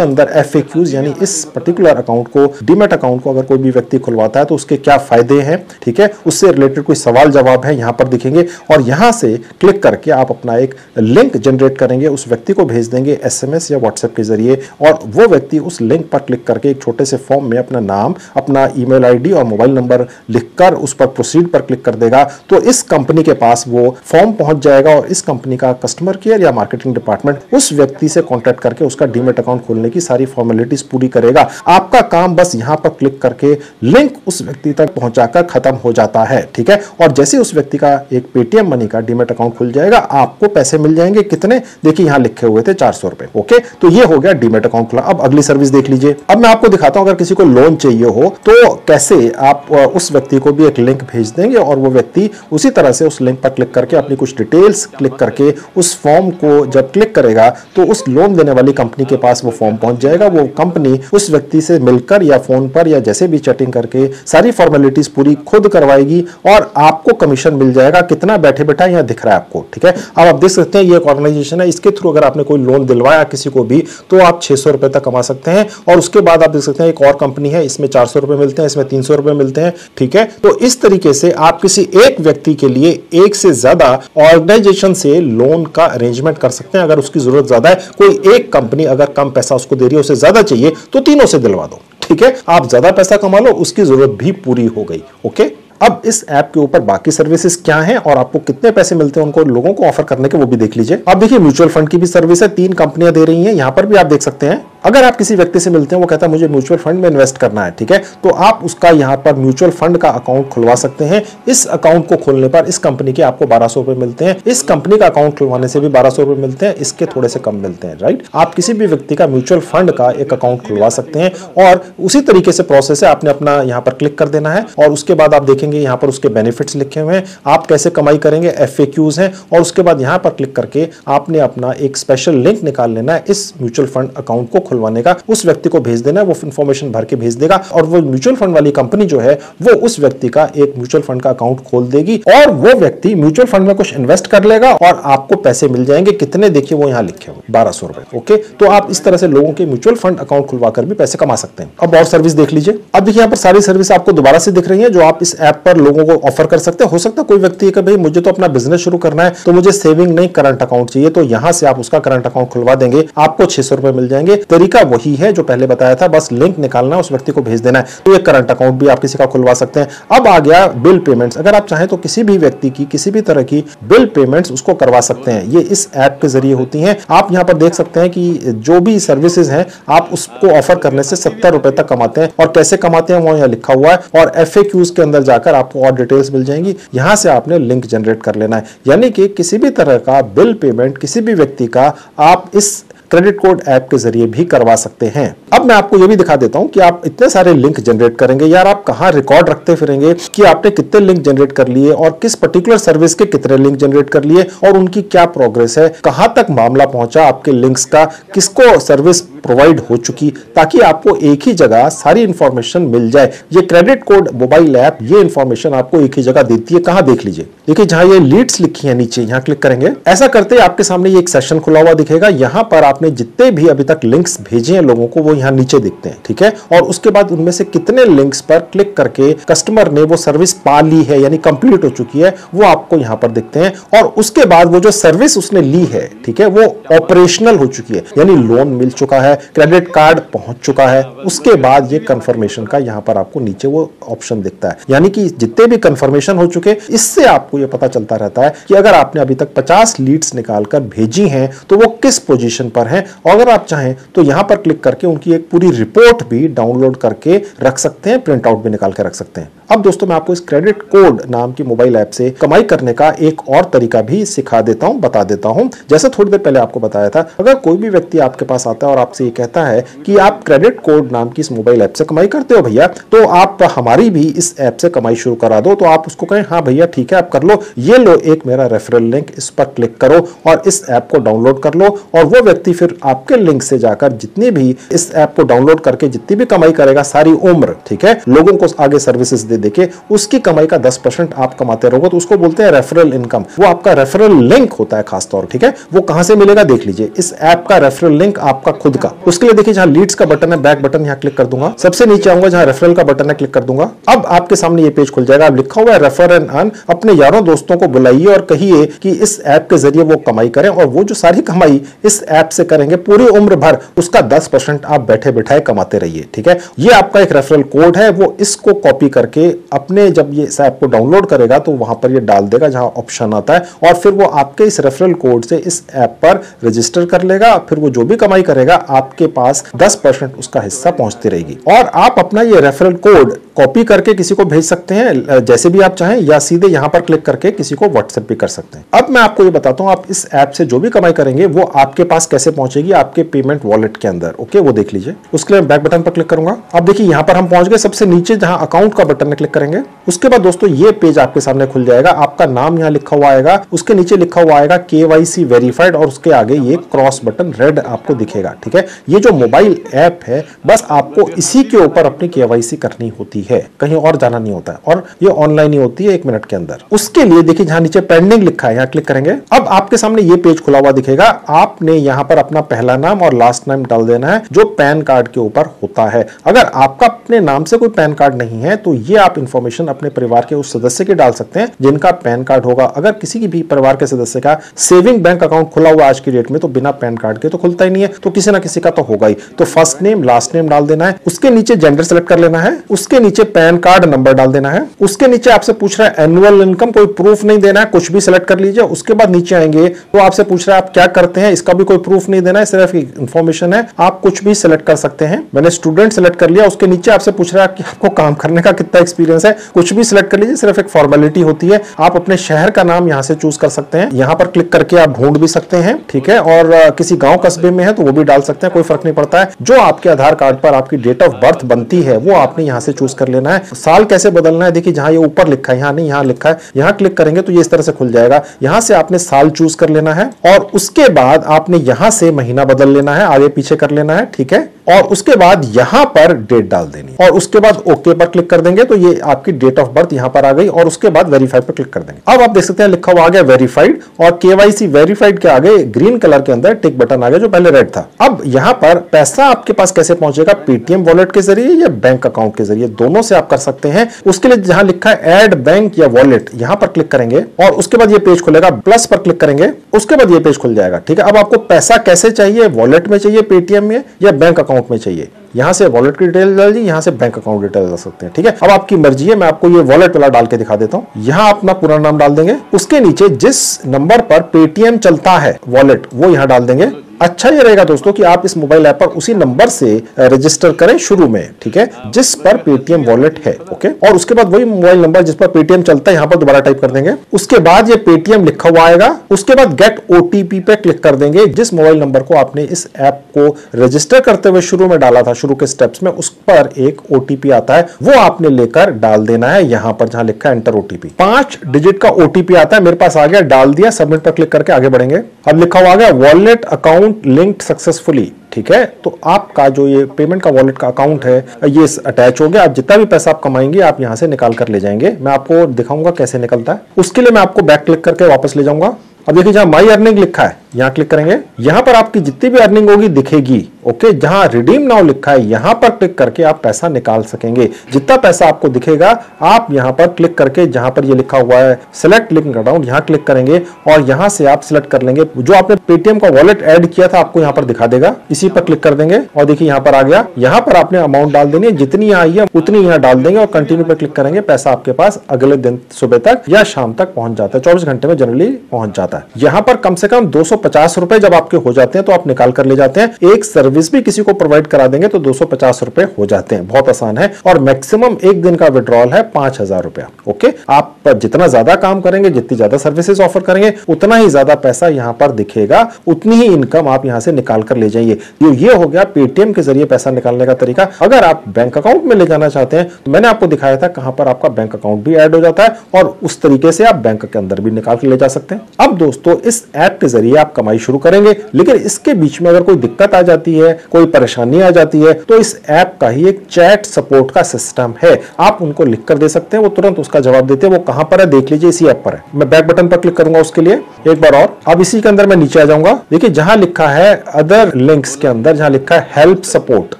अंदर FAQs यानी इस पर्टिकुलर अकाउंट को, डीमेट अकाउंट को अगर कोई भी व्यक्ति खुलवाता है तो उसके क्या फायदे हैं, ठीक है, उससे रिलेटेड कोई सवाल जवाब है यहां पर दिखेंगे। और यहां से क्लिक करके आप अपना एक लिंक जनरेट करेंगे, उस व्यक्ति को भेज देंगे SMS या WhatsApp के जरिए, और वो व्यक्ति उस लिंक पर क्लिक करके एक छोटे से फॉर्म में अपना नाम, अपना ईमेल ID और मोबाइल नंबर लिखकर उस पर प्रोसीड पर क्लिक कर देगा। तो इस कंपनी के पास वो फॉर्म पहुंच जाएगा और इस कंपनी का कस्टमर केयर या मार्केटिंग डिपार्टमेंट उस व्यक्ति से कॉन्टैक्ट करके उसका डीमेट अकाउंट खोलने की सारी फॉर्मेलिटीज पूरी करेगा। आपका काम बस यहां पर क्लिक करके लिंक उस व्यक्ति तक पहुंचाकर खत्म हो जाता है, ठीक है। और जैसे उस व्यक्ति का एक पेटीएम मनी का डीमेट अकाउंट खुल जाएगा आपको पैसे मिल जाएंगे। कितने, देखिए यहां लिखे हुए थे 400 रुपए, ओके। तो ये हो गया डीमेट अकाउंट खुला। अब अगली सर्विस देख लीजिए। अब मैं आपको दिखाता हूं अगर किसी को लोन चाहिए हो तो कैसे आप उस व्यक्ति को भी एक लिंक भेज देंगे और वो व्यक्ति उसी तरह से उस लिंक पर क्लिक करके अपनी कुछ डिटेल्स क्लिक करके उस फॉर्म को जब क्लिक करेगा तो उस लोन देने वाली कंपनी के पास वो फॉर्म पहुंच जाएगा। वो कंपनी उस व्यक्ति से मिलकर या फोन पर या जैसे भी चैटिंग करके सारी फॉर्मेलिटीज पूरी खुद करवाएगी और आपको कमीशन मिल जाएगा। कितना, बैठे बैठा यहाँ दिख रहा है आपको, ठीक है। अब आप देख सकते हैं ये एक ऑर्गेनाइजेशन है, इसके थ्रू अगर आपने कोई लोन दिलवाया किसी को भी तो आप 600 रुपए तक कमा सकते हैं। और उसके बाद आप देख सकते हैं एक और कंपनी है, इसमें 400 रुपए मिलते हैं, इसमें 300 रुपए मिलते हैं, ठीक है। तो इस तरीके से आप किसी एक व्यक्ति के लिए एक से ज्यादा ऑर्गेनाइजेशन से लोन का अरेंजमेंट कर सकते हैं। अगर उसकी जरूरत ज्यादा है, कोई एक कंपनी अगर कम पैसा उसको दे रही है, उसे ज्यादा चाहिए तो तीनों से दिलवा दो, ठीक है। आप ज्यादा पैसा कमा लो, उसकी जरूरत भी पूरी हो गई, ओके। अब इस ऐप के ऊपर बाकी सर्विसेज क्या हैं और आपको कितने पैसे मिलते हैं उनको लोगों को ऑफर करने के, वो भी देख लीजिए। अब देखिए म्यूचुअल फंड की भी सर्विस है, 3 कंपनियां दे रही हैं। यहां पर भी आप देख सकते हैं अगर आप किसी व्यक्ति से मिलते हैं वो कहता है मुझे म्यूचुअल फंड में इन्वेस्ट करना है, ठीक है, तो आप उसका यहां पर म्यूचुअल फंड का अकाउंट खुलवा सकते हैं। इस अकाउंट को खोलने पर इस कंपनी के आपको 1200 रुपए मिलते हैं। इस कंपनी का अकाउंट खुलवाने से भी 1200 रुपए मिलते हैं, इसके थोड़े से कम मिलते हैं, राइट। आप किसी भी व्यक्ति का म्यूचुअल फंड का एक अकाउंट खुलवा सकते हैं और उसी तरीके से प्रोसेस है। आपने अपना यहां पर क्लिक कर देना है और उसके बाद आप देखेंगे यहां पर उसके बेनिफिट्स लिखे हुए हैं, आप कैसे कमाई करेंगे, FAQs हैं। और उसके बाद यहां पर क्लिक करके आपने अपना एक स्पेशल लिंक निकाल लेना है इस म्यूचुअल फंड अकाउंट को खुलवाने का, उस व्यक्ति को भेज देना है, वो इंफॉर्मेशन भर के भेज देगा और वो म्यूचुअल फंड वाली कंपनी जो है वो उस व्यक्ति का एक म्यूचुअल फंड का अकाउंट खोल देगी और वो व्यक्ति म्यूचुअल फंड में कुछ इन्वेस्ट कर लेगा और आपको पैसे मिल जाएंगे। कितने, देखिए वो यहां लिखे हुए 1200 रुपए, ओके। तो आप इस तरह से लोगों के म्यूचुअल फंड अकाउंट खुलवाकर भी पैसे कमा सकते हैं। अब और सर्विस देख लीजिए। अब देखिए यहां पर सारी सर्विस आपको दोबारा से दिख रही है जो आप इस ऐप पर लोगों को ऑफर कर सकते हैं। हो सकता है कोई व्यक्ति कि भाई मुझे तो अपना बिजनेस शुरू करना है तो मुझे सेविंग नहीं करंट अकाउंट चाहिए, तो यहां से आप उसका करंट अकाउंट खुलवा देंगे, आपको 600 रुपए मिल जाएंगे। तरीका वही है जो पहले बताया था, बस लिंक निकालना, उस व्यक्ति को भेज देना है। तो ये करंट अकाउंट भी आप किसी का खुलवा सकते हैं। अब आ गया बिल पेमेंट्स। अगर आप चाहें तो किसी भी व्यक्ति की किसी भी तरह की बिल पेमेंट्स उसको करवा सकते हैं, ये इस ऐप के जरिए होती हैं। आप यहां पर देख सकते हैं कि जो भी सर्विसेज हैं आप उसको ऑफर करने से 70 रुपए तक कमाते हैं और कैसे कमाते हैं वो यहां लिखा हुआ है और FAQs के अंदर जाकर आपको और डिटेल्स मिल जाएंगी। यहां से आपने लिंक जनरेट कर लेना है, यानी कि किसी भी तरह का बिल पेमेंट किसी भी व्यक्ति का आप इस क्रेडिट कोड ऐप के जरिए भी करवा सकते हैं। अब मैं आपको यह भी दिखा देता हूं कि आप इतने सारे लिंक जनरेट करेंगे, यार आप कहां रिकॉर्ड रखते फिरेंगे कि आपने कितने लिंक जनरेट कर लिए और किस पर्टिकुलर सर्विस के कितने लिंक जनरेट कर लिए और उनकी क्या प्रोग्रेस है, कहां तक मामला पहुंचा आपके लिंक्स का, किसको सर्विस प्रोवाइड हो चुकी, ताकि आपको एक ही जगह सारी इंफॉर्मेशन मिल जाए। ये क्रेडिट कोड मोबाइल ऐप ये इंफॉर्मेशन आपको एक ही जगह देती है। कहां, देख लीजिए, देखिए जहां ये लीड्स लिखी है नीचे, यहां क्लिक करेंगे। ऐसा करते आपके सामने ये एक सेशन खुला हुआ दिखेगा। यहां पर आपने जितने भी अभी तक लिंक्स भेजे हैं लोगों को वो यहां नीचे दिखते हैं, ठीक है। और उसके बाद उनमें से कितने लिंक्स पर क्लिक करके कस्टमर ने वो सर्विस पा ली है यानी कंप्लीट हो चुकी है, वो आपको यहां पर दिखते हैं। और उसके बाद वो जो सर्विस उसने ली है, ठीक है, वो ऑपरेशनल हो चुकी है, यानी लोन मिल चुका है, क्रेडिट कार्ड पहुंच चुका है। उसके बाद ये कंफर्मेशन का यहां पर आपको नीचे वो ऑप्शन दिखता है, यानी कि जितने भी कंफर्मेशन हो चुके, इससे आपको ये पता चलता रहता है कि अगर आपने अभी तक 50 लीड्स निकालकर भेजी हैं तो वो किस पोजीशन पर तैयार हैं। और अगर आप चाहें तो यहां पर क्लिक करके उनकी एक पूरी रिपोर्ट भी डाउनलोड करके रख सकते हैं, प्रिंट आउट भी निकाल के रख सकते हैं। अब दोस्तों मैं आपको इस क्रेडिट कोड नाम की मोबाइल ऐप से कमाई करने का एक और तरीका भी सिखा देता हूं, बता देता हूं। जैसे थोड़ी देर पहले आपको बताया था, अगर कोई भी व्यक्ति आपके पास आता है और आपसे ये कहता है कि आप क्रेडिट कोड नाम की इस मोबाइल ऐप से कमाई करते हो भैया, तो आप हमारी भी इस ऐप से कमाई शुरू करा दो, तो आप उसको कहें हाँ भैया ठीक है आप कर लो, ये लो एक मेरा रेफरल लिंक, इस पर क्लिक करो और इस ऐप को डाउनलोड कर लो। और वो व्यक्ति फिर आपके लिंक से जाकर जितनी भी इस ऐप को डाउनलोड करके जितनी भी कमाई करेगा सारी उम्र, ठीक है, लोगों को आगे सर्विसेज दे देके उसकी कमाई का 10% आप कमाते रहोगे, तो उसको बोलते हैं रेफरल इनकम। वो आपका रेफरल लिंक होता है खास तौर, ठीक है। वो कहां से मिलेगा देख लीजिए, इस ऐप का रेफरल लिंक आपका खुद का। उसके लिए देखिए जहां लीड्स का बटन है, बैक बटन यहां क्लिक कर दूंगा, सबसे नीचे आऊंगा जहां रेफरल का बटन है, क्लिक कर दूंगा। अब आपके सामने ये पेज खुल जाएगा, अब लिखा हुआ है रेफर एंड अर्न। अपने यारों दोस्तों को बुलाइए और कहिए कि इस ऐप के जरिए वो कमाई करें, और वो जो सारी कमाई इस ऐप से करेंगे पूरी उम्र भर, उसका 10% आप बैठे बिठाए कमाते रहिए, ठीक है। ये आपका एक रेफरल कोड है, वो इसको कॉपी करके अपने जब ये इस ऐप को डाउनलोड करेगा तो वहां पर ये डाल देगा जहां ऑप्शन आता है, और फिर वो आपके इस रेफरल कोड से इस ऐप पर रजिस्टर कर लेगा। फिर वो जो भी कमाई करेगा आपके पास 10% उसका हिस्सा पहुंचती रहेगी। और आप अपना ये रेफरल कोड कॉपी करके किसी को भेज सकते हैं जैसे भी आप चाहें, या सीधे यहां पर क्लिक करके किसी को व्हाट्सएप भी कर सकते हैं। अब मैं आपको ये बताता हूं, आप इस ऐप से जो भी कमाई करेंगे वो आपके पास कैसे पहुंचेगी, आपके पेमेंट वॉलेट के अंदर। ओके, वो देख लीजिए। उसके लिए बैक बटन पर क्लिक करूंगा। अब देखिए यहां पर हम पहुंच गए, सबसे नीचे जहां अकाउंट का बटन है क्लिक करेंगे। उसके बाद दोस्तों ये पेज आपके सामने खुल जाएगा, आपका नाम यहां लिखा हुआ आएगा, उसके नीचे लिखा हुआ आएगा KYC वेरीफाइड, और उसके आगे ये क्रॉस बटन रेड आपको दिखेगा, ठीक है। ये जो मोबाइल ऐप है बस आपको इसी के ऊपर अपनी KYC करनी होती है, कहीं और जाना नहीं होता है, और ये ऑनलाइन ही होती है 1 मिनट के अंदर। उसके लिए देखिए जहां नीचे पेंडिंग लिखा है यहां क्लिक करेंगे। अब आपके सामने ये पेज खुला हुआ दिखेगा, आपने यहां पर अपना पहला नाम और लास्ट नाम डाल देना है जो पैन कार्ड के ऊपर होता है। अगर आपका अपने नाम से कोई पैन कार्ड नहीं है तो ये आप इंफॉर्मेशन अपने परिवार के उस सदस्य के डाल सकते हैं जिनका पैन कार्ड होगा। अगर किसी की भी परिवार के सदस्य का सेविंग बैंक अकाउंट खुला हुआ आज की डेट में तो बिना पैन कार्ड के तो खुलता ही नहीं है, तो किसी ना किसी का तो होगा ही। तो फर्स्ट नेम लास्ट नेम डाल देना है, उसके नीचे जेंडर सेलेक्ट कर लेना है, उसके नीचे पैन कार्ड नंबर डाल देना है, उसके नीचे आपसे पूछ रहा है एनुअल इनकम, कोई प्रूफ नहीं देना है, कुछ भी सिलेक्ट कर लीजिए। उसके बाद नीचे आएंगे तो आपसे पूछ रहा है आप क्या करते हैं, इसका भी कोई प्रूफ नहीं देना है, सिर्फ इंफॉर्मेशन है, आप कुछ भी सिलेक्ट कर सकते हैं। मैंने स्टूडेंट सिलेक्ट कर लिया। उसके नीचे आपसे पूछ रहा है कि आपको काम करने का कितना एक्सपीरियंस है, कुछ भी सिलेक्ट कर लीजिए, सिर्फ एक फॉर्मेलिटी होती है। आप अपने शहर का नाम यहां से चूज कर सकते हैं, यहां पर क्लिक करके आप ढूंढ भी सकते हैं, ठीक है। और किसी गांव कस्बे में है तो वो भी डाल सकते हैं, कोई फर्क नहीं पड़ता है। जो आपके आधार कार्ड पर आपकी डेट ऑफ बर्थ बनती है वो आपने यहां से चूज कर लेना है। साल कैसे बदलना है, देखिए जहां ये ऊपर लिखा है, यहां नहीं यहां लिखा है, यहां क्लिक करेंगे तो ये इस तरह से खुल जाएगा। यहां से आपने साल चूज कर लेना है और उसके बाद आपने यहां से महीना बदल लेना है, आगे पीछे कर लेना है, ठीक है। और उसके बाद यहां पर डेट डाल देनी है और उसके बाद ओके पर क्लिक कर देंगे तो ये आपकी डेट ऑफ बर्थ यहां पर आ गई, और उसके बाद वेरीफाई पर क्लिक कर देंगे। अब आप देख सकते हैं लिखा हुआ आ गया वेरीफाइड, और KYC वेरीफाइड के आगे ग्रीन कलर के अंदर टिक बटन आ गया जो पहले रेड था। अब यहां पर पैसा आपके पास कैसे पहुंचेगा, पेटीएम वॉलेट के जरिए या बैंक अकाउंट के जरिए, दोनों से आप कर सकते हैं। उसके लिए जहां लिखा है ऐड बैंक या वॉलेट यहां पर क्लिक करेंगे और उसके बाद ये पेज खुलेगा, प्लस पर क्लिक करेंगे, उसके बाद ये पेज खुल जाएगा, ठीक है। अब आपको पैसा कैसे चाहिए, वॉलेट में चाहिए, पेटीएम में या बैंक अकाउंट में चाहिए, यहां से वॉलेट की डिटेल डाल दी, यहां से बैंक अकाउंट डिटेल डाल सकते हैं, ठीक है। अब आपकी मर्जी है, मैं आपको ये वॉलेट वाला डाल के दिखा देता हूं। यहां अपना पूरा नाम डाल देंगे, उसके नीचे जिस नंबर पर पेटीएम चलता है वॉलेट वो यहां डाल देंगे। अच्छा ये रहेगा दोस्तों कि आप इस मोबाइल ऐप पर उसी नंबर से रजिस्टर करें शुरू में, ठीक है, जिस पर पेटीएम वॉलेट है, ओके। और उसके बाद वही मोबाइल नंबर जिस पर पेटीएम चलता है यहां पर दोबारा टाइप कर देंगे। उसके बाद ये पेटीएम लिखा हुआ आएगा, उसके बाद गेट OTP पे क्लिक कर देंगे। जिस मोबाइल नंबर को आपने इस ऐप को रजिस्टर करते हुए शुरू में डाला था, शुरू के स्टेप्स में, उस पर एक OTP आता है, वो आपने लेकर डाल देना है यहां पर जहां लिखा है एंटर OTP। 5 डिजिट का OTP आता है, मेरे पास आ गया, डाल दिया, सबमिट पर क्लिक करके आगे बढ़ेंगे। अब लिखा हुआ आ गया वॉलेट अकाउंट लिंक्ड सक्सेसफुली, ठीक है। तो आपका जो ये पेमेंट का वॉलेट का अकाउंट है ये अटैच हो गया। आप जितना भी पैसा आप कमाएंगे आप यहां से निकाल कर ले जाएंगे। मैं आपको दिखाऊंगा कैसे निकलता है। उसके लिए मैं आपको बैक क्लिक करके वापस ले जाऊंगा। अब देखिए जहां माई अर्निंग लिखा है यहां क्लिक करेंगे, यहां पर आपकी जितनी भी अर्निंग होगी दिखेगी, ओके। जहां रिडीम नाउ लिखा है यहां पर क्लिक करके आप पैसा निकाल सकेंगे। जितना पैसा आपको दिखेगा आप यहां पर क्लिक करके, जहां पर ये लिखा हुआ है सेलेक्ट लिंक अकाउंट, यहां क्लिक करेंगे और यहां से आप सिलेक्ट कर लेंगे जो आपने पेटीएम का वॉलेट ऐड किया था, आपको यहां पर दिखा देगा। इसी पर क्लिक कर देंगे और देखिए यहां पर आ गया। यहां पर आपने अमाउंट डाल देनी है, जितनी आई है उतनी यहां डाल देंगे और कंटिन्यू पर क्लिक करेंगे। पैसा आपके पास अगले दिन सुबह तक या शाम तक पहुंच जाता है, 24 घंटे में जनरली पहुंच जाता है। यहां पर कम से कम 250 250 रुपए जब आपके हो जाते हैं तो आप निकाल कर ले जाते हैं। एक सर्विस भी किसी को प्रोवाइड करा देंगे तो 250 रुपए हो जाते हैं। बहुत आसान है और मैक्सिमम एक दिन का विड्रॉल है 5000 रुपया। ओके, आप जितना ज्यादा काम करेंगे, जितनी ज्यादा सर्विसेज ऑफर करेंगे, उतना ही ज्यादा पैसा यहां पर दिखेगा, उतनी ही इनकम आप यहां से निकाल कर ले जाइए। ये हो गया पेटीएम के जरिए पैसा निकालने का तरीका। अगर आप बैंक अकाउंट में ले जाना चाहते हैं तो मैंने आपको दिखाया था कहां पर आपका बैंक अकाउंट भी ऐड हो जाता है और उस तरीके से आप बैंक के अंदर भी निकाल के ले जा सकते हैं। अब दोस्तों, इस ऐप के जरिए आप कमाई शुरू करेंगे, लेकिन इसके बीच में अगर कोई दिक्कत आ जाती है, कोई परेशानी आ जाती है, तो इस ऐप का ही एक चैट सपोर्ट का सिस्टम है। आप उनको लिख कर दे सकते हैं, वो तुरंत उसका जवाब देते हैं। वो कहां पर है देख लीजिए, इसी ऐप पर है। मैं बैक बटन पर क्लिक करूंगा उसके लिए एक बार और। अब इसी के अंदर मैं नीचे आ जाऊंगा। देखिए जहां लिखा है अदर लिंक्स के अंदर जहां लिखा है हेल्प सपोर्ट,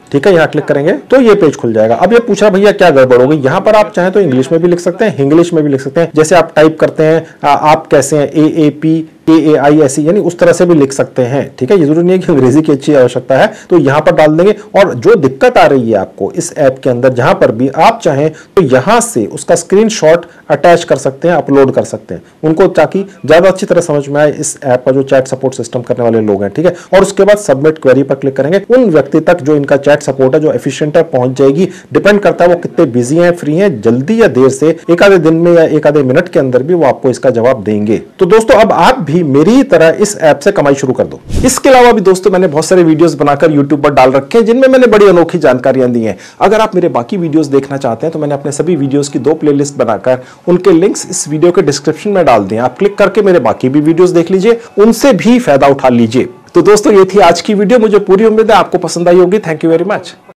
ठीक है, यहां क्लिक करेंगे तो ये पेज खुल जाएगा। अब ये पूछा भैया क्या गड़बड़ हो गई। यहां पर आप चाहें तो इंग्लिश में भी लिख सकते हैं, इंग्लिश में भी लिख सकते हैं। जैसे आप टाइप करते हैं आप कैसे हैं, AAP KAI ऐसी, यानी उस तरह से भी लिख सकते हैं। ठीक है, ये जरूरी नहीं है कि अंग्रेजी की अच्छी आवश्यकता है, तो यहां पर डाल देंगे। और जो दिक्कत आ रही है आपको इस ऐप के अंदर, जहां पर भी आप चाहें तो यहां से उसका स्क्रीनशॉट अटैच कर सकते हैं, अपलोड कर सकते हैं उनको, ताकि ज्यादा अच्छी तरह समझ में आए इस ऐप का जो चैट सपोर्ट सिस्टम करने वाले लोग हैं। ठीक है, और उसके बाद सबमिट क्वेरी पर क्लिक करेंगे। उन व्यक्ति तक जो इनका चैट सपोर्ट है, जो एफिशिएंट है, पहुंच जाएगी। डिपेंड करता है वो कितने बिजी हैं, फ्री हैं, जल्दी या देर से, एक आधे दिन में या एक आधे मिनट के अंदर भी वो आपको इसका जवाब देंगे। तो दोस्तों, अब आप भी मेरी तरह इस ऐप से कमाई शुरू कर दो। इसके अलावा भी दोस्तों मैंने बहुत सारे वीडियोस बनाकर YouTube पर डाल रखे हैं, जिनमें मैंने बड़ी अनोखी जानकारियां दी हैं। अगर आप मेरे बाकी वीडियोस देखना चाहते हैं तो मैंने अपने सभी वीडियोस की 2 प्लेलिस्ट बनाकर उनके लिंक्स इस वीडियो के डिस्क्रिप्शन में डाल दिए। आप क्लिक करके मेरे बाकी भी वीडियोस देख लीजिए, उनसे भी फायदा उठा लीजिए। तो दोस्तों, ये थी आज की वीडियो। मुझे पूरी उम्मीद है आपको पसंद आई होगी। Thank you very much.